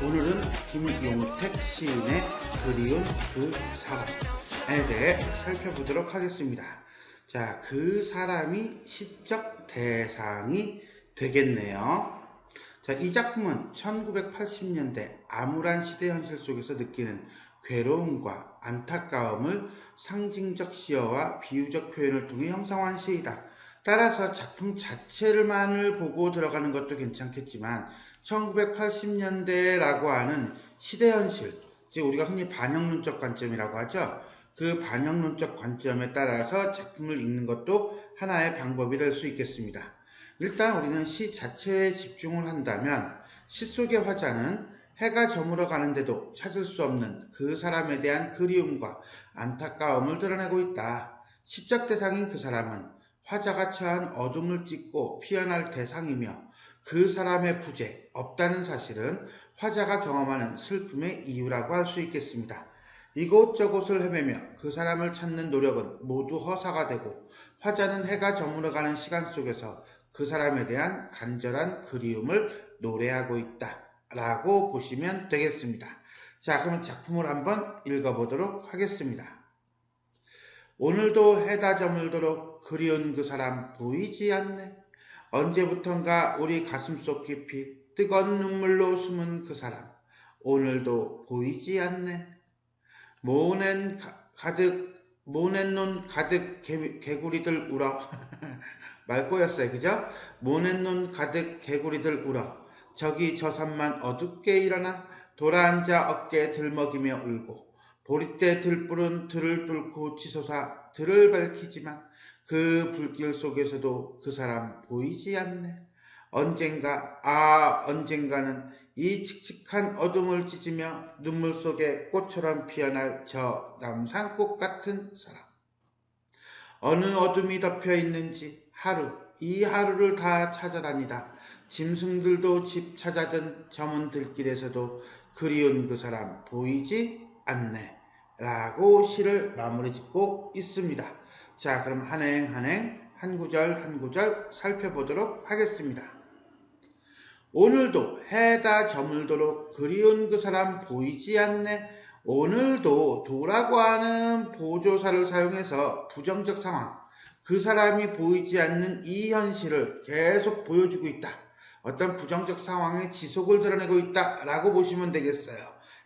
오늘은 김용택 시인의 그리운 그 사람에 대해 살펴보도록 하겠습니다. 자, 그 사람이 시적 대상이 되겠네요. 자, 이 작품은 1980년대 암울한 시대 현실 속에서 느끼는 괴로움과 안타까움을 상징적 시어와 비유적 표현을 통해 형성한 시이다. 따라서 작품 자체만을 보고 들어가는 것도 괜찮겠지만 1980년대라고 하는 시대 현실, 즉 우리가 흔히 반영론적 관점이라고 하죠. 그 반영론적 관점에 따라서 작품을 읽는 것도 하나의 방법이 될 수 있겠습니다. 일단 우리는 시 자체에 집중을 한다면 시 속의 화자는 해가 저물어 가는데도 찾을 수 없는 그 사람에 대한 그리움과 안타까움을 드러내고 있다. 시적 대상인 그 사람은 화자가 처한 어둠을 찢고 피어날 대상이며 그 사람의 부재, 없다는 사실은 화자가 경험하는 슬픔의 이유라고 할 수 있겠습니다. 이곳저곳을 헤매며 그 사람을 찾는 노력은 모두 허사가 되고 화자는 해가 저물어가는 시간 속에서 그 사람에 대한 간절한 그리움을 노래하고 있다 라고 보시면 되겠습니다. 자, 그럼 작품을 한번 읽어보도록 하겠습니다. 오늘도 해다 저물도록 그리운 그 사람 보이지 않네. 언제부턴가 우리 가슴속 깊이 뜨거운 눈물로 숨은 그 사람 오늘도 보이지 않네. 모낸 눈 가득 개구리들 울어. 말 꼬였어요, 그죠? 모낸 눈 가득 개구리들 울어. 저기 저 산만 어둡게 일어나 돌아앉아 어깨 들먹이며 울고 보릿대 들불은 들을 뚫고 치솟아 들을 밝히지만 그 불길 속에서도 그 사람 보이지 않네. 언젠가는 이 칙칙한 어둠을 찢으며 눈물 속에 꽃처럼 피어날 저 남산꽃 같은 사람. 어느 어둠이 덮여 있는지 이 하루를 다 찾아다니다 짐승들도 집 찾아든 저먼 들길에서도 그리운 그 사람 보이지 않네 라고 시를 마무리 짓고 있습니다. 자, 그럼 한행 한 구절 한 구절 살펴보도록 하겠습니다. 오늘도 해다 저물도록 그리운 그 사람 보이지 않네. 오늘도 도라고 하는 보조사를 사용해서 부정적 상황, 그 사람이 보이지 않는 이 현실을 계속 보여주고 있다. 어떤 부정적 상황의 지속을 드러내고 있다 라고 보시면 되겠어요.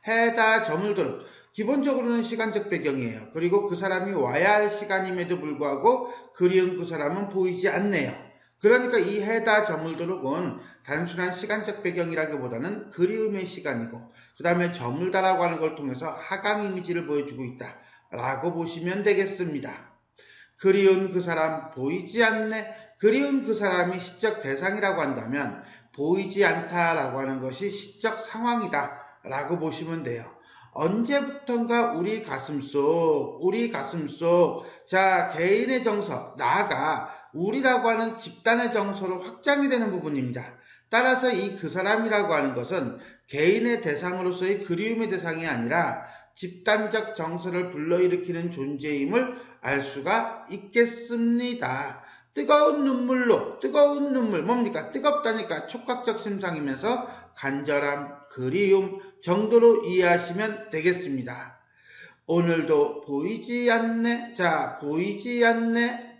해다 저물도록, 기본적으로는 시간적 배경이에요. 그리고 그 사람이 와야 할 시간임에도 불구하고 그리운 그 사람은 보이지 않네요. 그러니까 이 해다 저물도록은 단순한 시간적 배경이라기보다는 그리움의 시간이고 그 다음에 저물다라고 하는 걸 통해서 하강 이미지를 보여주고 있다 라고 보시면 되겠습니다. 그리운 그 사람 보이지 않네. 그리운 그 사람이 시적 대상이라고 한다면 보이지 않다라고 하는 것이 시적 상황이다 라고 보시면 돼요. 언제부턴가 우리 가슴속, 자, 개인의 정서, 나아가 우리라고 하는 집단의 정서로 확장이 되는 부분입니다. 따라서 이 그 사람이라고 하는 것은 개인의 대상으로서의 그리움의 대상이 아니라 집단적 정서를 불러일으키는 존재임을 알 수가 있겠습니다. 뜨거운 눈물, 뭡니까? 뜨겁다니까 촉각적 심상이면서 간절함, 그리움 정도로 이해하시면 되겠습니다. 오늘도 보이지 않네. 자, 보이지 않네.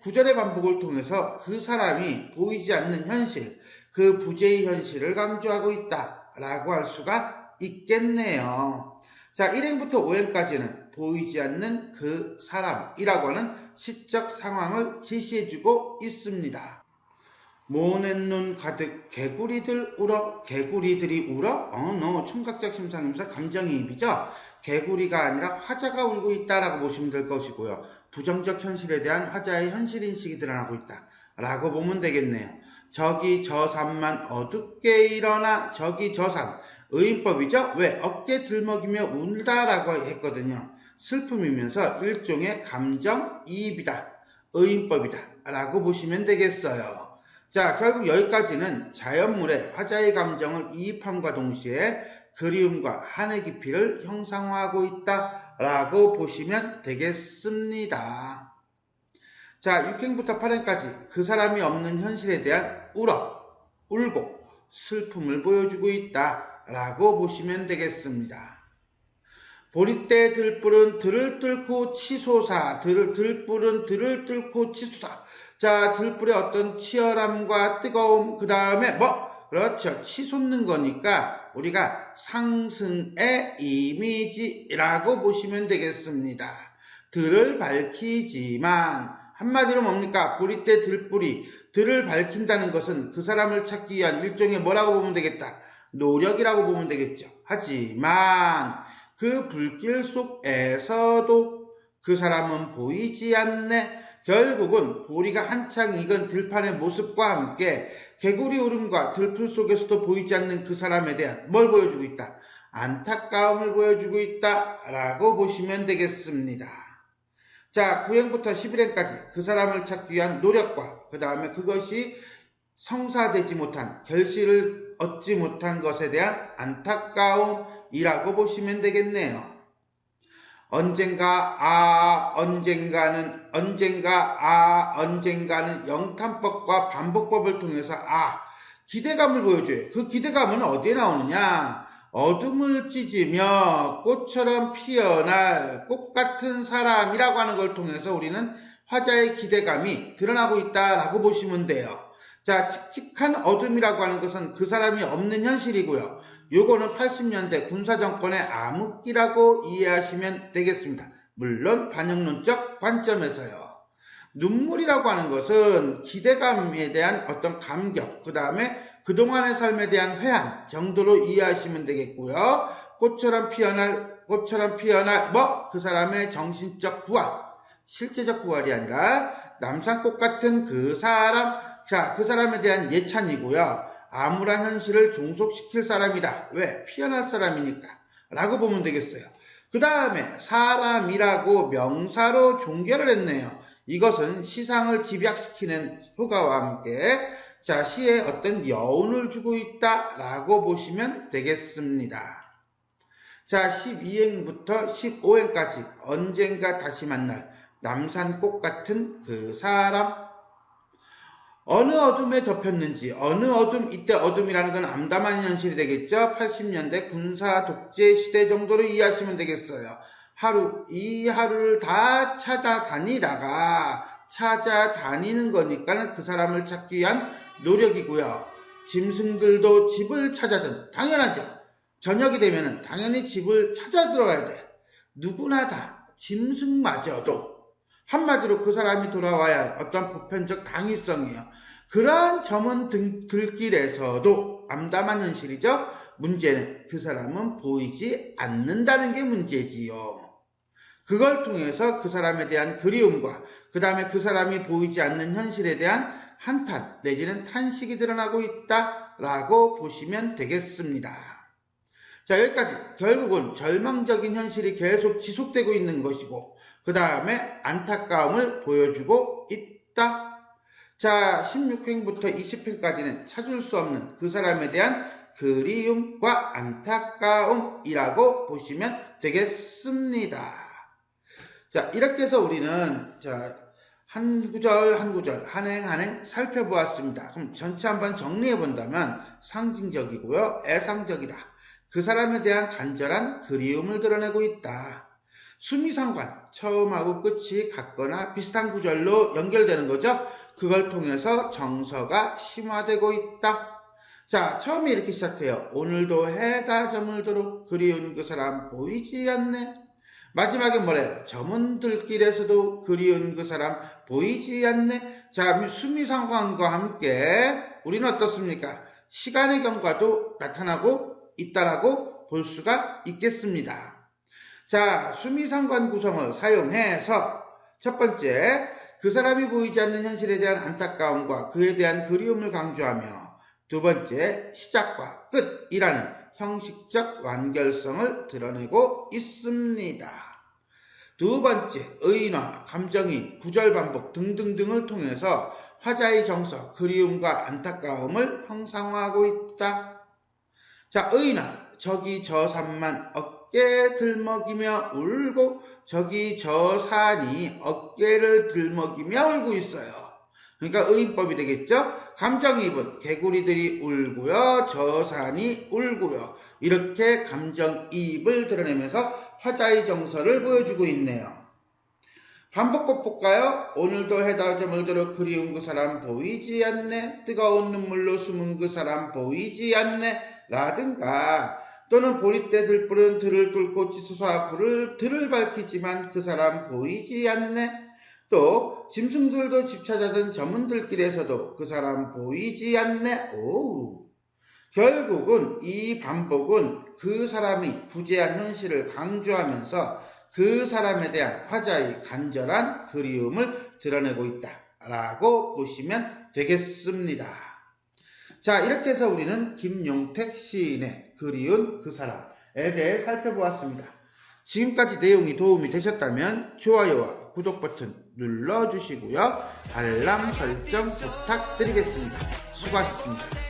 구절의 반복을 통해서 그 사람이 보이지 않는 현실, 그 부재의 현실을 강조하고 있다 라고 할 수가 있겠네요. 자, 1행부터 5행까지는 보이지 않는 그 사람이라고 하는 시적 상황을 제시해주고 있습니다. 모낸 눈 가득 개구리들 울어. 개구리들이 울어? 청각적 심상이면서 감정이입이죠. 개구리가 아니라 화자가 울고 있다라고 보시면 될 것이고요. 부정적 현실에 대한 화자의 현실인식이 드러나고 있다 라고 보면 되겠네요. 저기 저 산만 어둡게 일어나. 저기 저 산, 의인법이죠. 왜? 어깨 들먹이며 울다라고 했거든요. 슬픔이면서 일종의 감정이입이다, 의인법이다 라고 보시면 되겠어요. 자, 결국 여기까지는 자연물의 화자의 감정을 이입함과 동시에 그리움과 한의 깊이를 형상화하고 있다라고 보시면 되겠습니다. 자, 6행부터 8행까지 그 사람이 없는 현실에 대한 울고 슬픔을 보여주고 있다라고 보시면 되겠습니다. 보리떼 들불은 들을 뚫고 치솟아. 들불은 들을 뚫고 치솟아. 자, 들불의 어떤 치열함과 뜨거움, 그 다음에 그렇죠. 치솟는 거니까 우리가 상승의 이미지라고 보시면 되겠습니다. 들을 밝히지만, 한마디로 뭡니까? 보리떼 들불이 들을 밝힌다는 것은 그 사람을 찾기 위한 일종의 뭐라고 보면 되겠다? 노력이라고 보면 되겠죠. 하지만 그 불길 속에서도 그 사람은 보이지 않네. 결국은 보리가 한창 익은 들판의 모습과 함께 개구리 울음과 들풀 속에서도 보이지 않는 그 사람에 대한 뭘 보여주고 있다? 안타까움을 보여주고 있다라고 보시면 되겠습니다. 자, 9행부터 11행까지 그 사람을 찾기 위한 노력과 그 다음에 그것이 성사되지 못한, 결실을 얻지 못한 것에 대한 안타까움이라고 보시면 되겠네요. 언젠가는 영탄법과 반복법을 통해서 기대감을 보여줘요. 그 기대감은 어디에 나오느냐? 어둠을 찢으며 꽃처럼 피어날 꽃 같은 사람이라고 하는 걸 통해서 우리는 화자의 기대감이 드러나고 있다라고 보시면 돼요. 자, 칙칙한 어둠이라고 하는 것은 그 사람이 없는 현실이고요. 요거는 80년대 군사정권의 암흑기라고 이해하시면 되겠습니다. 물론 반영론적 관점에서요. 눈물이라고 하는 것은 기대감에 대한 어떤 감격, 그 다음에 그동안의 삶에 대한 회한 정도로 이해하시면 되겠고요. 꽃처럼 피어날 그 사람의 정신적 부활, 실제적 부활이 아니라 남산꽃 같은 그 사람, 자, 그 사람에 대한 예찬이고요. 암울한 현실을 종속시킬 사람이다. 왜? 피어날 사람이니까 라고 보면 되겠어요. 그 다음에 사람이라고 명사로 종결을 했네요. 이것은 시상을 집약시키는 효과와 함께 자, 시에 어떤 여운을 주고 있다라고 보시면 되겠습니다. 자, 12행부터 15행까지 언젠가 다시 만날 남산꽃 같은 그 사람, 어느 어둠에 덮였는지, 어느 어둠, 이때 어둠이라는 건 암담한 현실이 되겠죠. 80년대 군사 독재 시대 정도로 이해하시면 되겠어요. 이 하루를 다 찾아다니는 거니까는 그 사람을 찾기 위한 노력이고요. 짐승들도 집을 찾아든, 당연하죠. 저녁이 되면은 당연히 집을 찾아 들어야 돼. 누구나 다, 짐승마저도. 한마디로 그 사람이 돌아와야 할 어떤 보편적 당위성이에요. 그러한 점은 들길에서도 암담한 현실이죠. 문제는 그 사람은 보이지 않는다는 게 문제지요. 그걸 통해서 그 사람에 대한 그리움과 그 다음에 그 사람이 보이지 않는 현실에 대한 한탄 내지는 탄식이 드러나고 있다라고 보시면 되겠습니다. 자, 여기까지 결국은 절망적인 현실이 계속 지속되고 있는 것이고 그 다음에 안타까움을 보여주고 있다. 자, 16행부터 20행까지는 찾을 수 없는 그 사람에 대한 그리움과 안타까움이라고 보시면 되겠습니다. 자, 이렇게 해서 우리는 한 구절 한 구절 한 행 한 행 살펴보았습니다. 그럼 전체 한번 정리해 본다면 상징적이고요, 애상적이다. 그 사람에 대한 간절한 그리움을 드러내고 있다. 수미상관, 처음하고 끝이 같거나 비슷한 구절로 연결되는 거죠. 그걸 통해서 정서가 심화되고 있다. 자, 처음에 이렇게 시작해요. 오늘도 해가 저물도록 그리운 그 사람 보이지 않네. 마지막에 뭐래요? 저문 들길에서도 그리운 그 사람 보이지 않네. 자, 수미상관과 함께 우리는 어떻습니까? 시간의 경과도 나타나고 있다라고 볼 수가 있겠습니다. 자, 수미상관 구성을 사용해서 첫 번째, 그 사람이 보이지 않는 현실에 대한 안타까움과 그에 대한 그리움을 강조하며 두 번째, 시작과 끝이라는 형식적 완결성을 드러내고 있습니다. 두 번째, 의인화, 감정인, 구절 반복 등등등을 통해서 화자의 정서, 그리움과 안타까움을 형상화하고 있다. 자, 의인화, 저기 저 산만 어깨 들먹이며 울고 저기 저 산이 어깨를 들먹이며 울고 있어요. 그러니까 의인법이 되겠죠. 감정이입은 개구리들이 울고요, 저 산이 울고요. 이렇게 감정이입을 드러내면서 화자의 정서를 보여주고 있네요. 반복곡 볼까요? 오늘도 해다 저물도록 그리운 그 사람 보이지 않네. 뜨거운 눈물로 숨은 그 사람 보이지 않네. 라든가 또는 보리때 들불은 들을 뚫고 지수사 불을 들을 밝히지만 그 사람 보이지 않네. 또 짐승들도 집 찾아든 저문들길에서도 그 사람 보이지 않네. 오. 결국은 이 반복은 그 사람이 부재한 현실을 강조하면서 그 사람에 대한 화자의 간절한 그리움을 드러내고 있다라고 보시면 되겠습니다. 자, 이렇게 해서 우리는 김용택 시인의 그리운 그 사람에 대해 살펴보았습니다. 지금까지 내용이 도움이 되셨다면 좋아요와 구독 버튼 눌러주시고요. 알람 설정 부탁드리겠습니다. 수고하셨습니다.